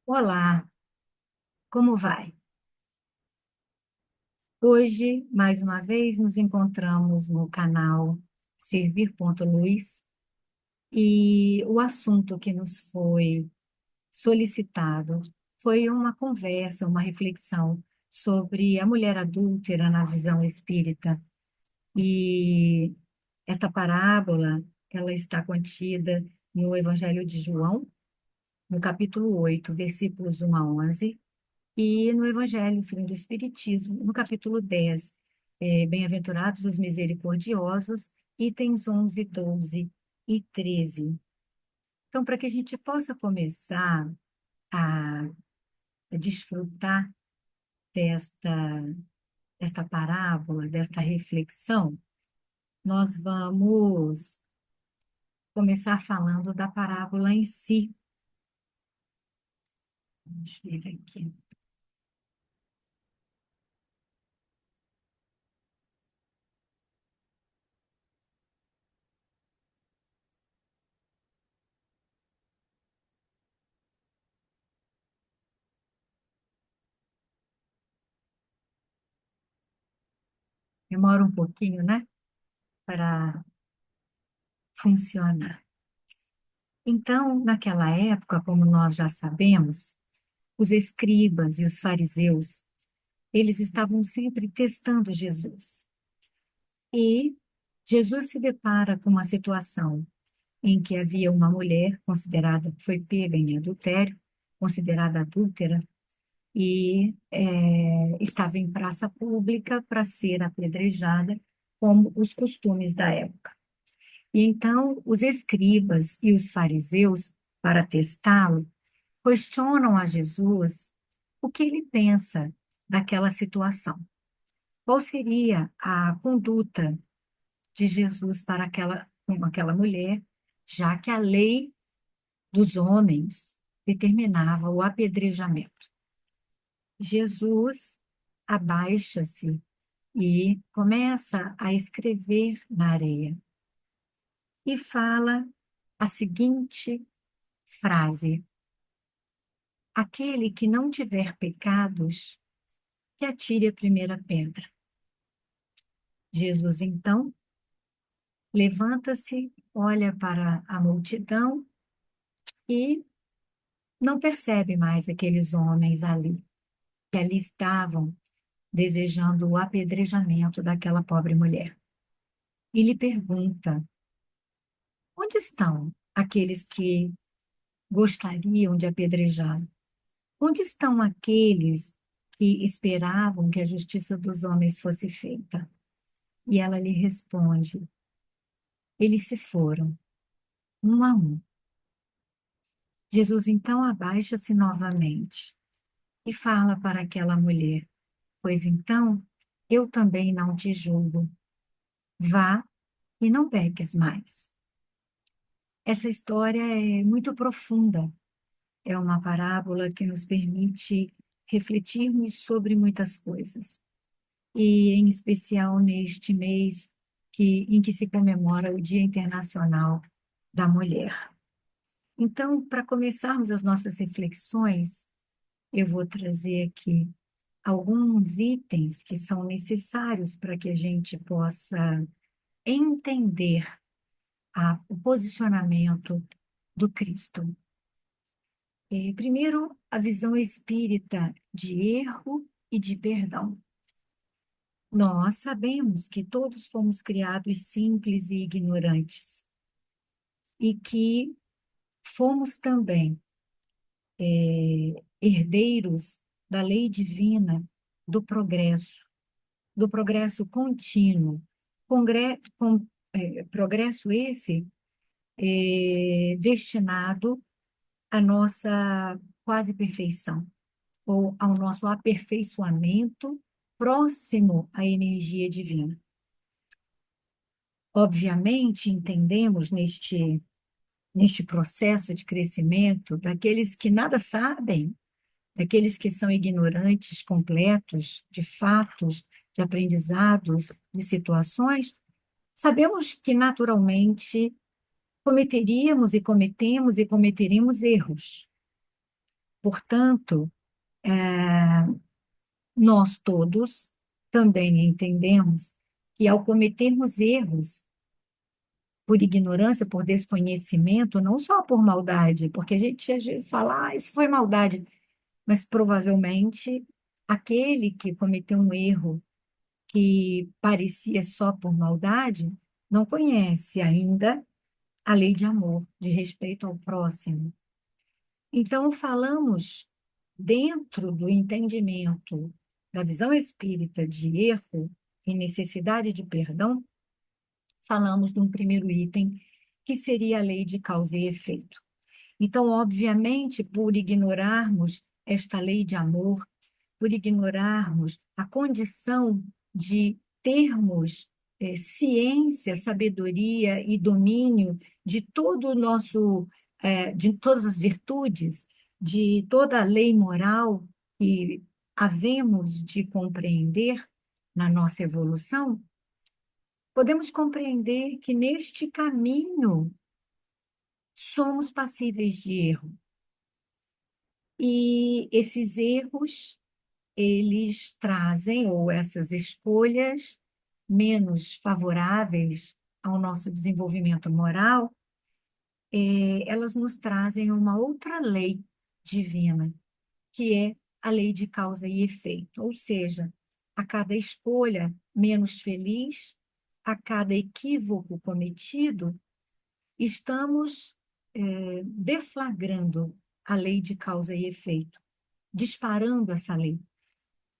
Olá, como vai? Hoje, mais uma vez, nos encontramos no canal Servir.Luz e o assunto que nos foi solicitado foi uma conversa, uma reflexão sobre a mulher adúltera na visão espírita. E esta parábola, ela está contida no Evangelho de João, no capítulo 8, versículos 1 a 11. E no Evangelho segundo o Espiritismo, no capítulo 10, Bem-aventurados os misericordiosos, itens 11, 12 e 13. Então, para que a gente possa começar a desfrutar desta, desta parábola, desta reflexão, nós vamos começar falando da parábola em si. Vamos ver aqui. Demora um pouquinho, né, para funcionar. Então, naquela época, como nós já sabemos, os escribas e os fariseus, eles estavam sempre testando Jesus. E Jesus se depara com uma situação em que havia uma mulher considerada, foi pega em adultério, considerada adúltera, e estava em praça pública para ser apedrejada, como os costumes da época. E então os escribas e os fariseus, para testá-lo, questionam a Jesus o que ele pensa daquela situação. Qual seria a conduta de Jesus para com aquela mulher, já que a lei dos homens determinava o apedrejamento? Jesus abaixa-se e começa a escrever na areia e fala a seguinte frase: aquele que não tiver pecados, que atire a primeira pedra. Jesus, então, levanta-se, olha para a multidão e não percebe mais aqueles homens ali, que ali estavam desejando o apedrejamento daquela pobre mulher. E lhe pergunta: onde estão aqueles que gostariam de apedrejá-lo? Onde estão aqueles que esperavam que a justiça dos homens fosse feita? E ela lhe responde: eles se foram, um a um. Jesus então abaixa-se novamente e fala para aquela mulher: pois então eu também não te julgo. Vá e não peques mais. Essa história é muito profunda. É uma parábola que nos permite refletirmos sobre muitas coisas. E em especial neste mês em que se comemora o Dia Internacional da Mulher. Então, para começarmos as nossas reflexões, eu vou trazer aqui alguns itens que são necessários para que a gente possa entender o posicionamento do Cristo. Primeiro, a visão espírita de erro e de perdão. Nós sabemos que todos fomos criados simples e ignorantes e que fomos também herdeiros da lei divina do progresso contínuo. Progresso esse destinado à nossa quase perfeição, ou ao nosso aperfeiçoamento próximo à energia divina. Obviamente, entendemos neste processo de crescimento daqueles que nada sabem, daqueles que são ignorantes completos de fatos, de aprendizados, de situações, sabemos que naturalmente cometeríamos e cometemos e cometeremos erros. Portanto, nós todos também entendemos que ao cometermos erros por ignorância, por desconhecimento, não só por maldade, porque a gente às vezes fala, isso foi maldade, mas provavelmente aquele que cometeu um erro que parecia só por maldade, não conhece ainda a lei de amor, de respeito ao próximo. Então, falamos dentro do entendimento da visão espírita de erro e necessidade de perdão, falamos de um primeiro item, que seria a lei de causa e efeito. Então, obviamente, por ignorarmos esta lei de amor, por ignorarmos a condição de termos ciência, sabedoria e domínio de todo o nosso, de todas as virtudes, de toda a lei moral que havemos de compreender na nossa evolução, podemos compreender que neste caminho somos passíveis de erro. E esses erros, eles trazem, ou essas escolhas menos favoráveis ao nosso desenvolvimento moral, elas nos trazem uma outra lei divina, que é a lei de causa e efeito. Ou seja, a cada escolha menos feliz, a cada equívoco cometido, estamos deflagrando a lei de causa e efeito, disparando essa lei.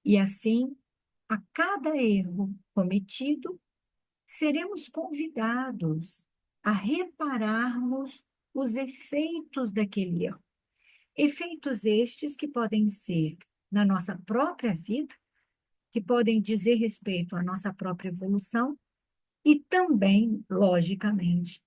E assim, a cada erro cometido, seremos convidados a repararmos os efeitos daquele erro. Efeitos estes que podem ser na nossa própria vida, que podem dizer respeito à nossa própria evolução e também, logicamente,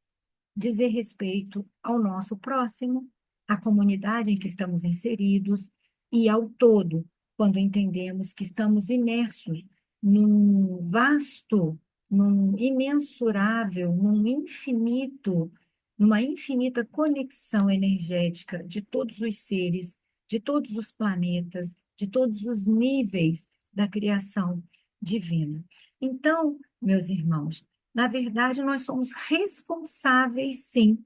dizer respeito ao nosso próximo, à comunidade em que estamos inseridos e ao todo, quando entendemos que estamos imersos num vasto, num imensurável, num infinito, numa infinita conexão energética de todos os seres, de todos os planetas, de todos os níveis da criação divina. Então, meus irmãos, na verdade, nós somos responsáveis, sim,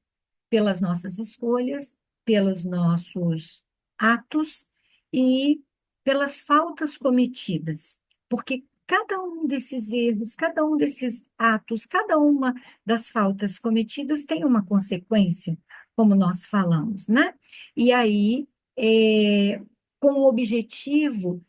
pelas nossas escolhas, pelos nossos atos e pelas faltas cometidas. Porque cada um desses erros, cada um desses atos, cada uma das faltas cometidas tem uma consequência, como nós falamos, né? E aí, com o objetivo,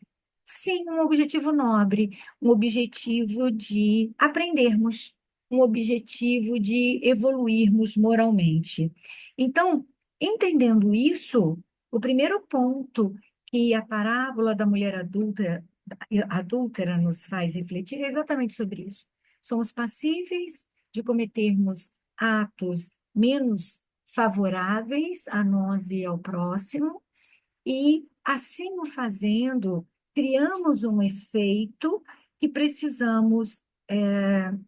sim, um objetivo nobre, um objetivo de aprendermos, um objetivo de evoluirmos moralmente. Então, entendendo isso, o primeiro ponto que a parábola da mulher adúltera nos faz refletir é exatamente sobre isso. Somos passíveis de cometermos atos menos favoráveis a nós e ao próximo, e, assim o fazendo, criamos um efeito que precisamos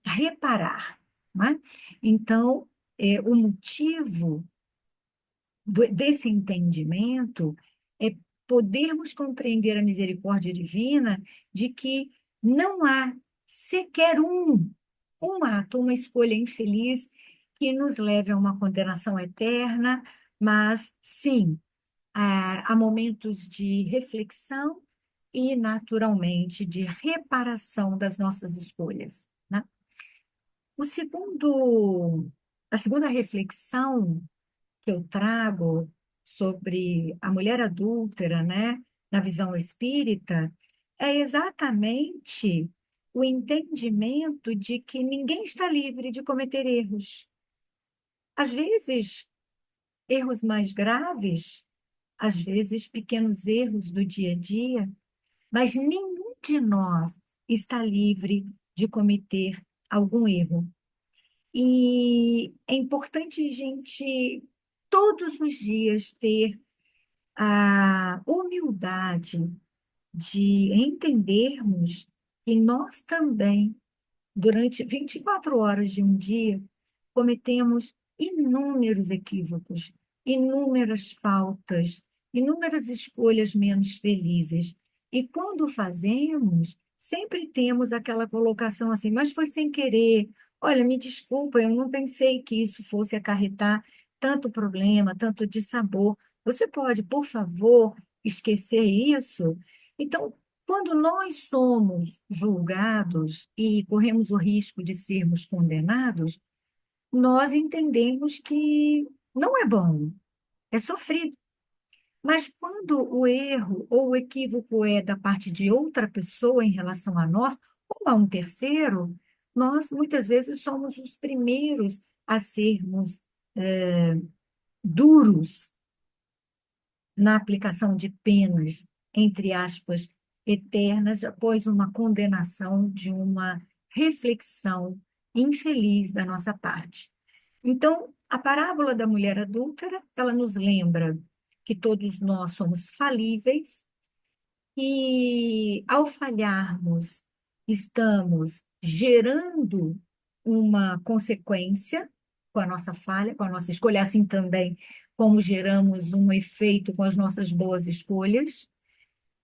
reparar, né? Então, o motivo desse entendimento é podermos compreender a misericórdia divina de que não há sequer um ato, uma escolha infeliz que nos leve a uma condenação eterna, mas sim, há momentos de reflexão e, naturalmente, de reparação das nossas escolhas, né? O segundo, a segunda reflexão que eu trago sobre a mulher adúltera, né, na visão espírita, é exatamente o entendimento de que ninguém está livre de cometer erros. Às vezes, erros mais graves, às vezes pequenos erros do dia a dia, mas nenhum de nós está livre de cometer algum erro. E é importante a gente, todos os dias, ter a humildade de entendermos que nós também, durante 24 horas de um dia, cometemos inúmeros equívocos, inúmeras faltas, inúmeras escolhas menos felizes. E quando fazemos, sempre temos aquela colocação assim, mas foi sem querer. Olha, me desculpa, eu não pensei que isso fosse acarretar tanto problema, tanto dissabor. Você pode, por favor, esquecer isso? Então, quando nós somos julgados e corremos o risco de sermos condenados, nós entendemos que não é bom, é sofrido. Mas quando o erro ou o equívoco é da parte de outra pessoa em relação a nós, ou a um terceiro, nós muitas vezes somos os primeiros a sermos duros na aplicação de penas, entre aspas, eternas, após uma condenação de uma reflexão infeliz da nossa parte. Então, a parábola da mulher adúltera, ela nos lembra que todos nós somos falíveis e, ao falharmos, estamos gerando uma consequência com a nossa falha, com a nossa escolha, assim também como geramos um efeito com as nossas boas escolhas,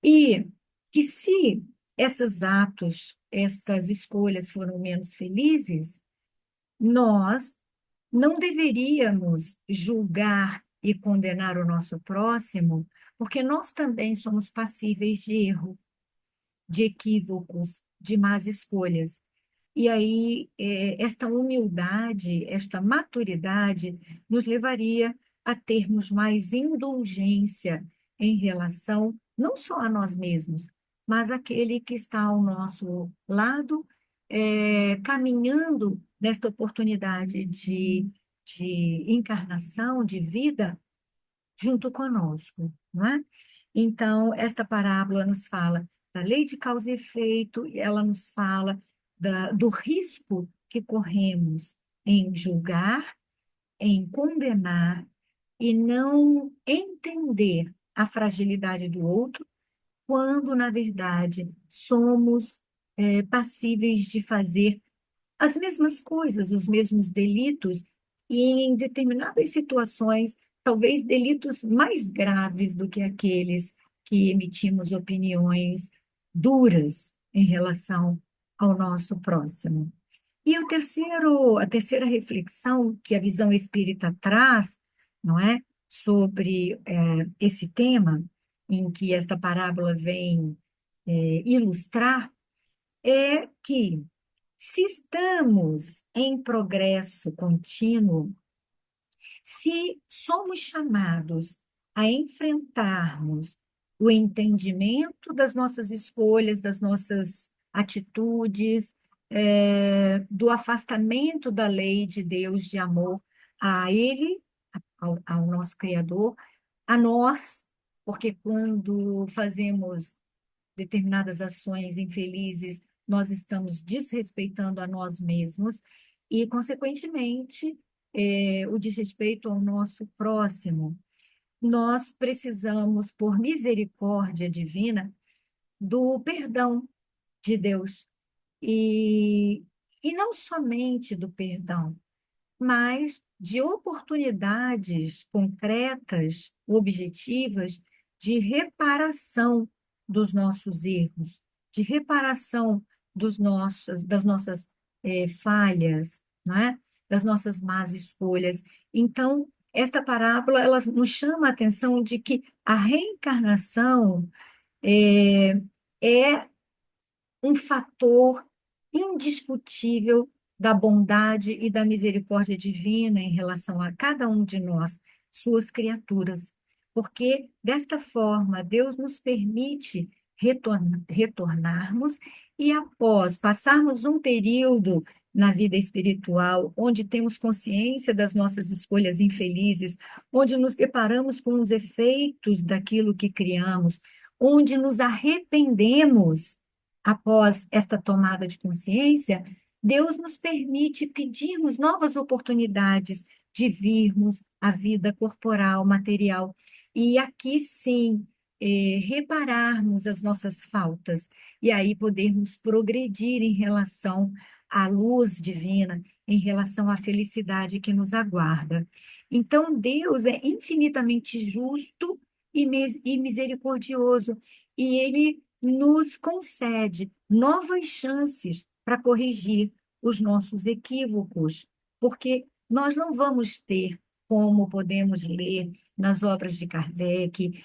e que se esses atos, estas escolhas foram menos felizes, nós não deveríamos julgar e condenar o nosso próximo, porque nós também somos passíveis de erro, de equívocos, de más escolhas. E aí, esta humildade, esta maturidade, nos levaria a termos mais indulgência em relação não só a nós mesmos, mas aquele que está ao nosso lado, caminhando nesta oportunidade de encarnação, de vida, junto conosco, não é? Então, esta parábola nos fala da lei de causa e efeito, e ela nos fala do risco que corremos em julgar, em condenar e não entender a fragilidade do outro, quando, na verdade, somos passíveis de fazer as mesmas coisas, os mesmos delitos, e em determinadas situações, talvez delitos mais graves do que aqueles que emitimos opiniões duras em relação ao nosso próximo. E a terceira reflexão que a visão espírita traz, não é, sobre esse tema, em que esta parábola vem ilustrar, é que se estamos em progresso contínuo, se somos chamados a enfrentarmos o entendimento das nossas escolhas, das nossas atitudes, do afastamento da lei de Deus de amor a Ele, ao nosso Criador, a nós, porque quando fazemos determinadas ações infelizes, nós estamos desrespeitando a nós mesmos e, consequentemente, o desrespeito ao nosso próximo. Nós precisamos, por misericórdia divina, do perdão de Deus. E, e não somente do perdão, mas de oportunidades concretas, objetivas, de reparação dos nossos erros, de reparação das nossas falhas, não é? Das nossas más escolhas. Então, esta parábola ela nos chama a atenção de que a reencarnação é, é um fator indiscutível da bondade e da misericórdia divina em relação a cada um de nós, suas criaturas. Porque, desta forma, Deus nos permite retornarmos e, após passarmos um período na vida espiritual, onde temos consciência das nossas escolhas infelizes, onde nos deparamos com os efeitos daquilo que criamos, onde nos arrependemos após esta tomada de consciência, Deus nos permite pedirmos novas oportunidades de virmos a vida corporal, material, e aqui sim, repararmos as nossas faltas, e aí podermos progredir em relação à luz divina, em relação à felicidade que nos aguarda. Então, Deus é infinitamente justo e misericordioso, e Ele nos concede novas chances para corrigir os nossos equívocos, porque nós não vamos ter, como podemos ler nas obras de Kardec,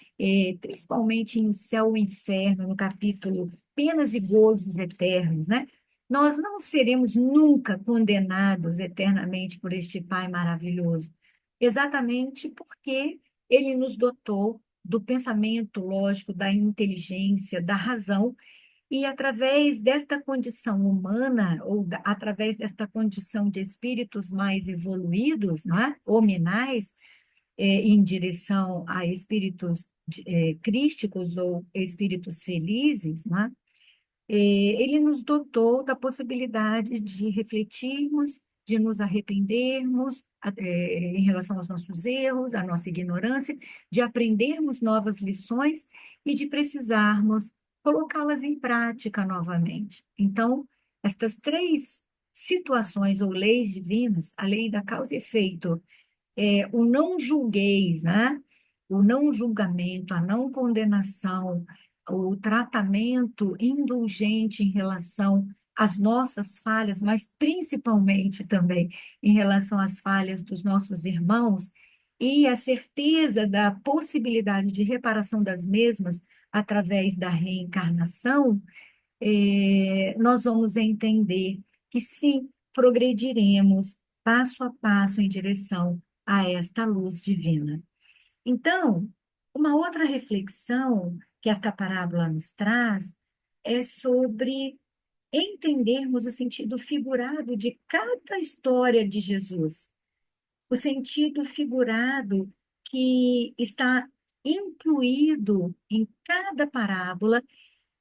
principalmente em O Céu e o Inferno, no capítulo Penas e Gozos Eternos, né? Nós não seremos nunca condenados eternamente por este Pai maravilhoso, exatamente porque ele nos dotou do pensamento lógico, da inteligência, da razão, e através desta condição humana, ou através desta condição de espíritos mais evoluídos, né, hominais, em direção a espíritos crísticos ou espíritos felizes, né, ele nos dotou da possibilidade de refletirmos, de nos arrependermos em relação aos nossos erros, à nossa ignorância, de aprendermos novas lições e de precisarmos colocá-las em prática novamente. Então, estas três situações ou leis divinas, a lei da causa e efeito, o não julgueis, né? O não julgamento, a não condenação, o tratamento indulgente em relação às nossas falhas, mas principalmente também em relação às falhas dos nossos irmãos, e a certeza da possibilidade de reparação das mesmas através da reencarnação, nós vamos entender que sim, progrediremos passo a passo em direção a esta luz divina. Então, uma outra reflexão que esta parábola nos traz é sobre entendermos o sentido figurado de cada história de Jesus, o sentido figurado que está incluído em cada parábola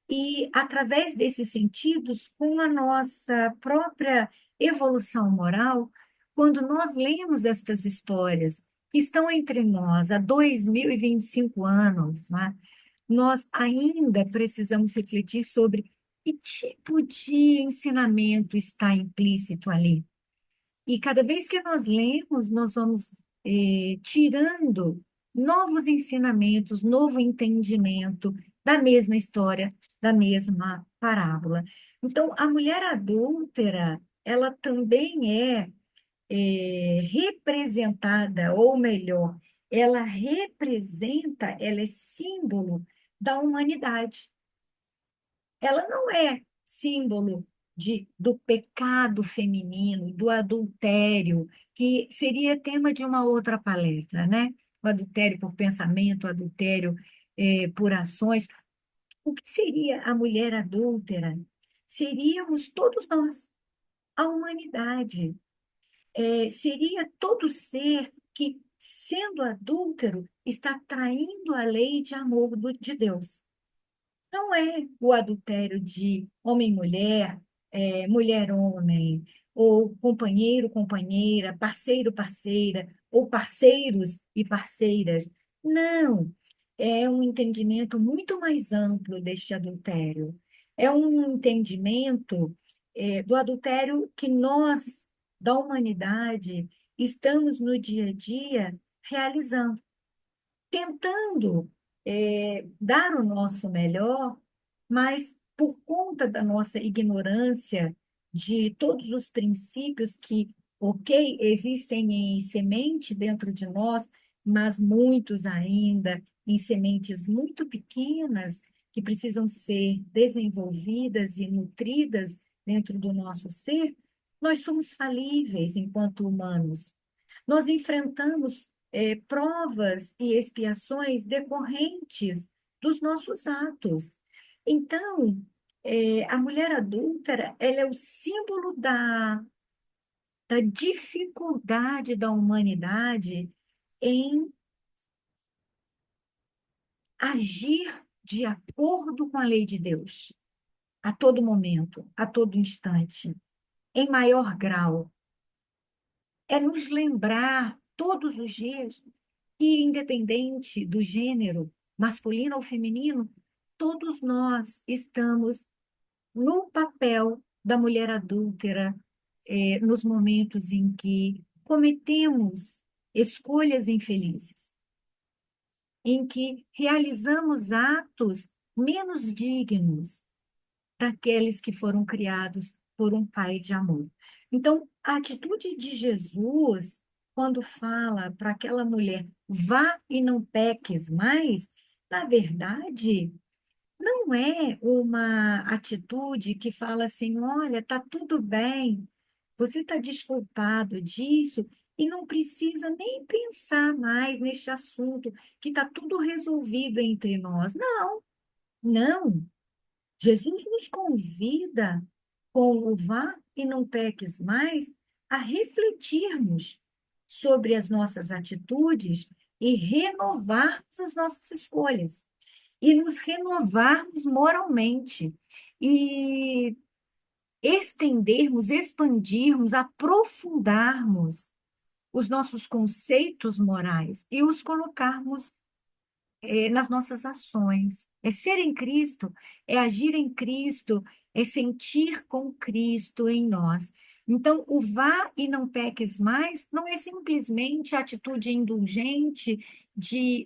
e, através desses sentidos, com a nossa própria evolução moral, quando nós lemos estas histórias que estão entre nós há 2025 anos, não é? Nós ainda precisamos refletir sobre que tipo de ensinamento está implícito ali. E cada vez que nós lemos, nós vamos tirando novos ensinamentos, novo entendimento da mesma história, da mesma parábola. Então, a mulher adúltera, ela também representada, ou melhor, ela representa, ela é símbolo da humanidade. Ela não é símbolo do pecado feminino, do adultério, que seria tema de uma outra palestra, né? O adultério por pensamento, o adultério por ações. O que seria a mulher adúltera? Seríamos todos nós, a humanidade. Seria todo ser que, sendo adúltero, está traindo a lei de amor de Deus. Não é o adultério de homem-mulher, mulher-homem, ou companheiro-companheira, parceiro-parceira, ou parceiros e parceiras. Não, é um entendimento muito mais amplo deste adultério. É um entendimento, do adultério que nós, da humanidade, estamos no dia a dia realizando, tentando dar o nosso melhor, mas por conta da nossa ignorância de todos os princípios que, ok, existem em semente dentro de nós, mas muitos ainda em sementes muito pequenas que precisam ser desenvolvidas e nutridas dentro do nosso ser, nós somos falíveis enquanto humanos. Nós enfrentamos provas e expiações decorrentes dos nossos atos. Então, a mulher adúltera, ela é o símbolo da dificuldade da humanidade em agir de acordo com a lei de Deus, a todo momento, a todo instante, em maior grau. É nos lembrar todos os dias que, independente do gênero, masculino ou feminino, todos nós estamos no papel da mulher adúltera, nos momentos em que cometemos escolhas infelizes. em que realizamos atos menos dignos daqueles que foram criados por um pai de amor. Então, a atitude de Jesus, quando fala para aquela mulher, vá e não peques mais, na verdade, não é uma atitude que fala assim, olha, tá tudo bem, você está desculpado disso e não precisa nem pensar mais neste assunto, que está tudo resolvido entre nós. Não, não. Jesus nos convida com o vá e não peques mais a refletirmos sobre as nossas atitudes e renovarmos as nossas escolhas e nos renovarmos moralmente e estendermos, expandirmos, aprofundarmos os nossos conceitos morais e os colocarmos nas nossas ações. É ser em Cristo, é agir em Cristo, é sentir com Cristo em nós. Então, o vá e não peques mais não é simplesmente a atitude indulgente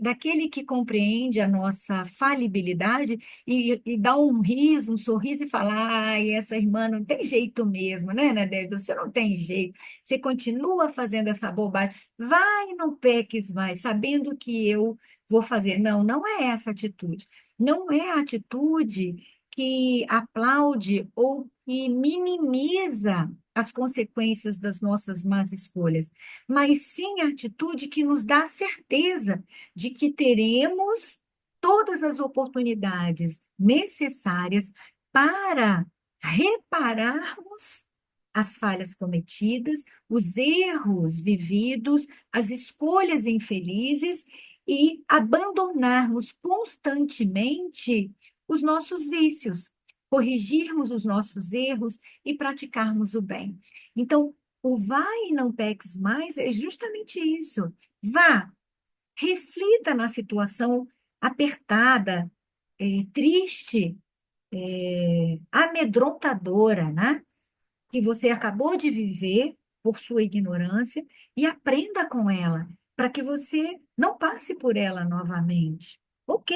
daquele que compreende a nossa falibilidade e dá um riso, um sorriso e fala: ai, essa irmã não tem jeito mesmo, né, Nadege? Você não tem jeito, você continua fazendo essa bobagem. Vai e não peques mais, sabendo que eu vou fazer. Não, não é essa atitude. Não é a atitude que aplaude ou que minimiza as consequências das nossas más escolhas, mas sim a atitude que nos dá a certeza de que teremos todas as oportunidades necessárias para repararmos as falhas cometidas, os erros vividos, as escolhas infelizes e abandonarmos constantemente os nossos vícios, corrigirmos os nossos erros e praticarmos o bem. Então, o vá e não peques mais é justamente isso. Vá, reflita na situação apertada, triste, amedrontadora, né? Que você acabou de viver por sua ignorância e aprenda com ela, para que você não passe por ela novamente. Ok,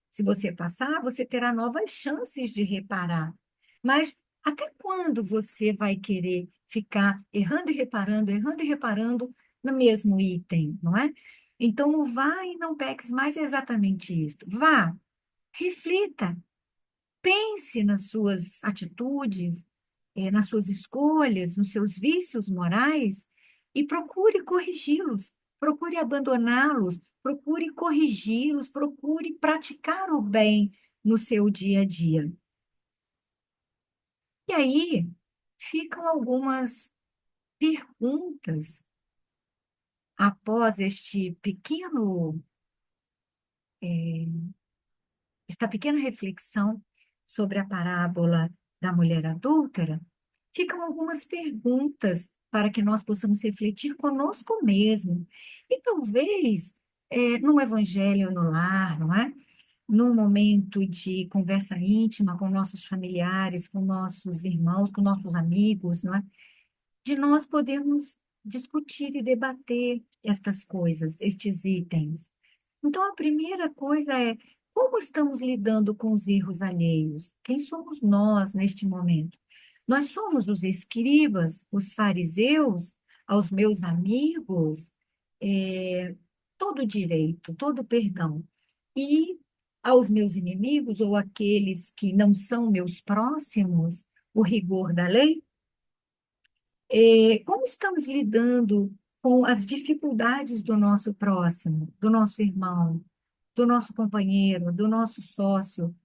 se você passar, você terá novas chances de reparar. Mas até quando você vai querer ficar errando e reparando no mesmo item, não é? Então, o vá e não peques mais é exatamente isso. Vá, reflita, pense nas suas atitudes, nas suas escolhas, nos seus vícios morais e procure corrigi-los, procure abandoná-los, procure corrigi-los, procure praticar o bem no seu dia a dia. E aí ficam algumas perguntas após esta pequena reflexão sobre a parábola da mulher adúltera, ficam algumas perguntas para que nós possamos refletir conosco mesmo. E talvez, num evangelho no lar, não é? Num momento de conversa íntima com nossos familiares, com nossos irmãos, com nossos amigos, não é? De nós podermos discutir e debater estas coisas, estes itens. Então, a primeira coisa é como estamos lidando com os erros alheios? Quem somos nós neste momento? Nós somos os escribas, os fariseus, aos meus amigos, todo direito, todo perdão. E aos meus inimigos ou aqueles que não são meus próximos, o rigor da lei? Como estamos lidando com as dificuldades do nosso próximo, do nosso irmão, do nosso companheiro, do nosso sócio,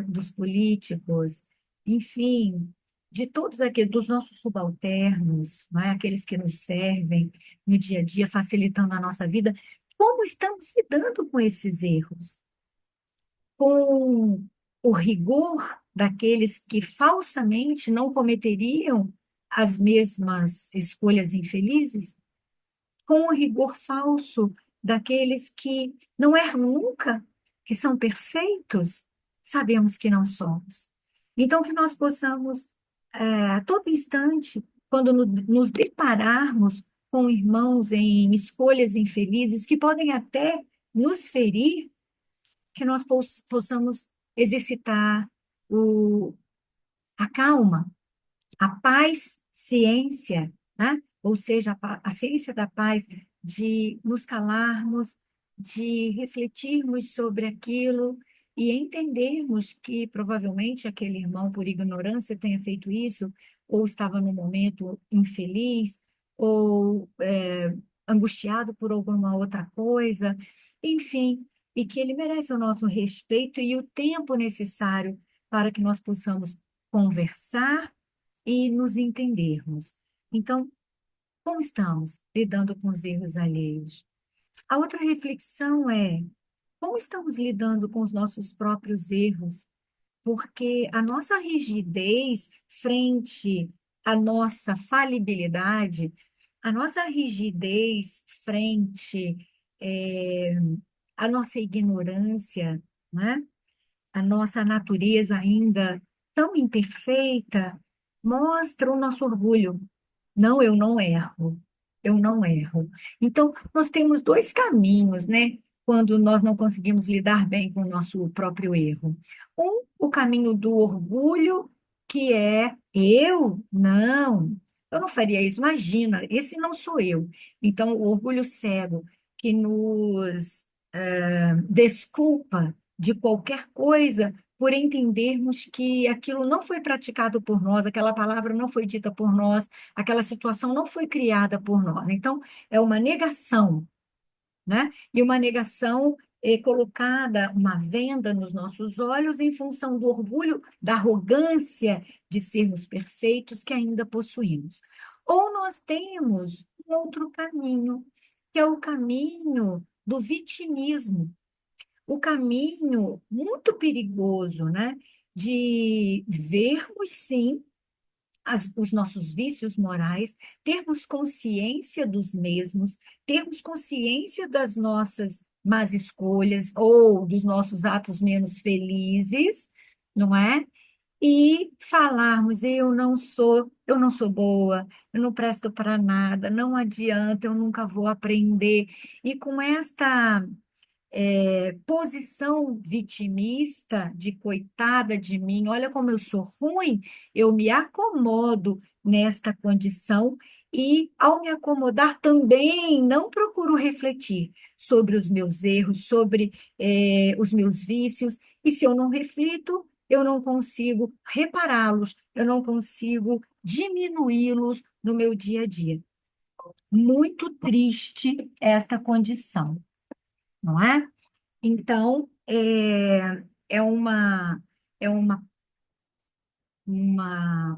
dos políticos, enfim, de todos aqueles, dos nossos subalternos, não é? Aqueles que nos servem no dia a dia, facilitando a nossa vida? Como estamos lidando com esses erros? Com o rigor daqueles que falsamente não cometeriam as mesmas escolhas infelizes, com o rigor falso daqueles que não erram nunca, que são perfeitos, sabemos que não somos. Então, que nós possamos, a todo instante, quando nos depararmos com irmãos em escolhas infelizes, que podem até nos ferir, que nós possamos exercitar o, a calma, a paz, ciência, né? Ou seja, a ciência da paz, de nos calarmos, de refletirmos sobre aquilo e entendermos que provavelmente aquele irmão, por ignorância, tenha feito isso, ou estava num momento infeliz, ou angustiado por alguma outra coisa, enfim, e que ele merece o nosso respeito e o tempo necessário para que nós possamos conversar e nos entendermos. Então, como estamos lidando com os erros alheios? A outra reflexão é como estamos lidando com os nossos próprios erros? Porque a nossa rigidez frente à nossa falibilidade, a nossa rigidez frente à nossa ignorância, né? A nossa natureza ainda tão imperfeita, mostra o nosso orgulho. Não, eu não erro. Eu não erro. Então, nós temos dois caminhos, né? Quando nós não conseguimos lidar bem com o nosso próprio erro. O caminho do orgulho, que é eu não faria isso. Imagina, esse não sou eu. Então, o orgulho cego, que nos desculpa de qualquer coisa por entendermos que aquilo não foi praticado por nós, aquela palavra não foi dita por nós, aquela situação não foi criada por nós. Então, é uma negação, né? E uma negação colocada, uma venda nos nossos olhos em função do orgulho, da arrogância de sermos perfeitos que ainda possuímos. Ou nós temos um outro caminho, que é o caminho do vitimismo, o caminho muito perigoso, né? De vermos, sim, os nossos vícios morais, termos consciência dos mesmos, termos consciência das nossas más escolhas ou dos nossos atos menos felizes, não é? E falarmos, eu não sou boa, eu não presto para nada, não adianta, eu nunca vou aprender. E com esta posição vitimista, de coitada de mim, olha como eu sou ruim, eu me acomodo nesta condição e, ao me acomodar, também não procuro refletir sobre os meus erros, sobre os meus vícios, e se eu não reflito, eu não consigo repará-los, eu não consigo diminuí-los no meu dia a dia. Muito triste esta condição, não é? Então, é uma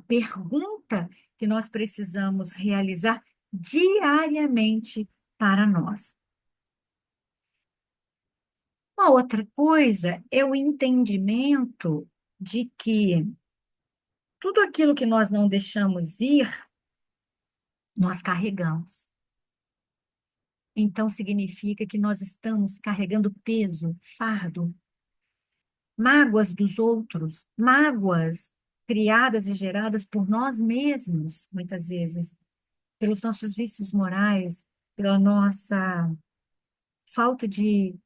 pergunta que nós precisamos realizar diariamente para nós. Uma outra coisa é o entendimento de que tudo aquilo que nós não deixamos ir, nós carregamos. Então, significa que nós estamos carregando peso, fardo, mágoas dos outros, mágoas criadas e geradas por nós mesmos, muitas vezes, pelos nossos vícios morais, pela nossa falta de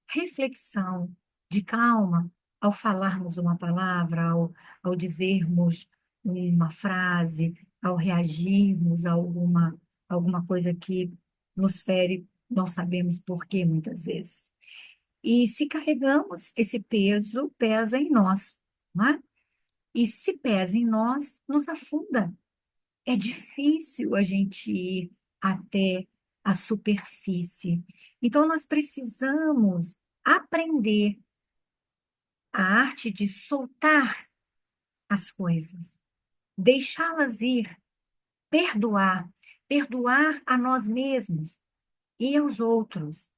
reflexão, de calma, ao falarmos uma palavra, ao dizermos uma frase, ao reagirmos a alguma coisa que nos fere, não sabemos por quê, muitas vezes. E se carregamos, esse peso pesa em nós, não é? E se pesa em nós, nos afunda. É difícil a gente ir até a superfície. Então, nós precisamos aprender a arte de soltar as coisas, deixá-las ir, perdoar, perdoar a nós mesmos e aos outros,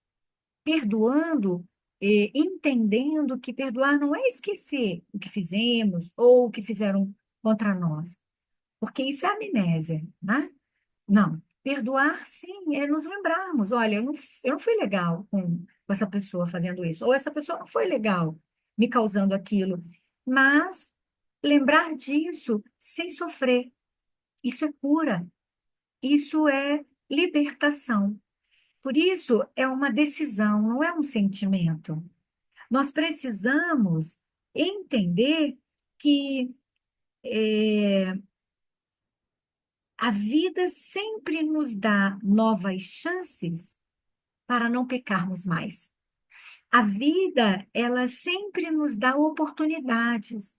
perdoando, entendendo que perdoar não é esquecer o que fizemos ou o que fizeram contra nós, porque isso é amnésia, né? Não. Perdoar, sim, é nos lembrarmos, olha, eu não fui legal com essa pessoa fazendo isso, ou essa pessoa não foi legal me causando aquilo, mas lembrar disso sem sofrer, isso é cura, isso é libertação. Por isso, é uma decisão, não é um sentimento. Nós precisamos entender que a vida sempre nos dá novas chances para não pecarmos mais. A vida, ela sempre nos dá oportunidades.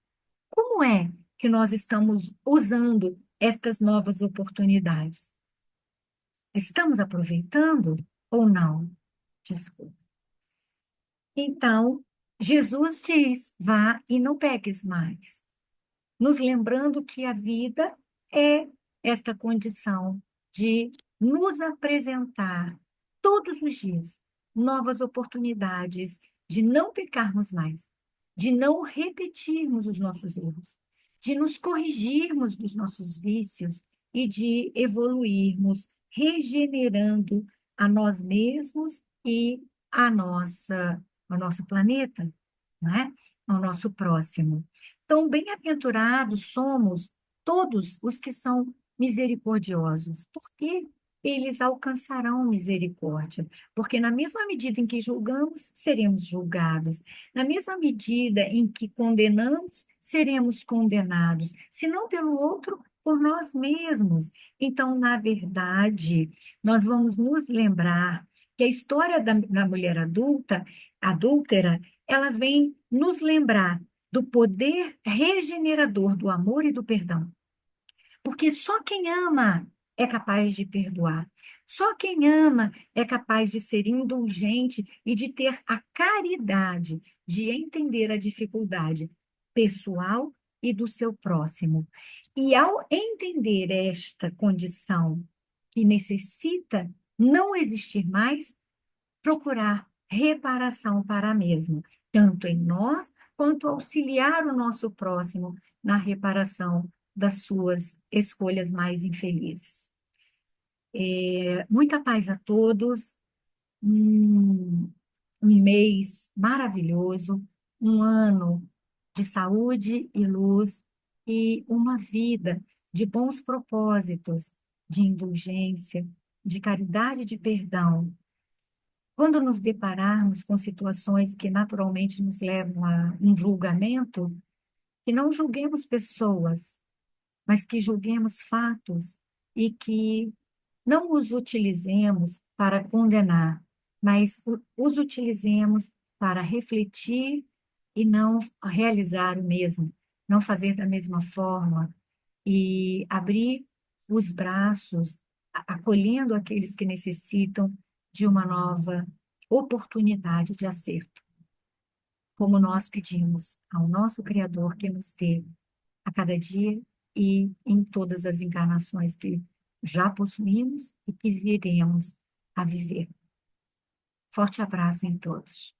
Como é que nós estamos usando estas novas oportunidades? Estamos aproveitando ou não? Desculpa. Então, Jesus diz: vá e não peques mais, nos lembrando que a vida é esta condição de nos apresentar todos os dias novas oportunidades de não pecarmos mais, de não repetirmos os nossos erros, de nos corrigirmos dos nossos vícios e de evoluirmos, regenerando a nós mesmos e ao nosso planeta, né? Ao nosso próximo. Então, bem-aventurados somos todos os que são misericordiosos, porque eles alcançarão misericórdia. Porque na mesma medida em que julgamos, seremos julgados. Na mesma medida em que condenamos, seremos condenados. Se não pelo outro, por nós mesmos. Então, na verdade, nós vamos nos lembrar que a história da mulher adúltera, ela vem nos lembrar do poder regenerador do amor e do perdão. Porque só quem ama é capaz de perdoar. Só quem ama é capaz de ser indulgente e de ter a caridade de entender a dificuldade pessoal e do seu próximo. E ao entender esta condição que necessita não existir mais, procurar reparação para a mesma, tanto em nós quanto auxiliar o nosso próximo na reparação das suas escolhas mais infelizes. Muita paz a todos, um, um mês maravilhoso, um ano de saúde e luz e uma vida de bons propósitos, de indulgência, de caridade e de perdão. Quando nos depararmos com situações que naturalmente nos levam a um julgamento, que não julguemos pessoas, mas que julguemos fatos e que não os utilizemos para condenar, mas os utilizemos para refletir e não realizar o mesmo, não fazer da mesma forma e abrir os braços, acolhendo aqueles que necessitam de uma nova oportunidade de acerto, como nós pedimos ao nosso Criador que nos dê a cada dia e em todas as encarnações que já possuímos e que viremos a viver. Forte abraço em todos.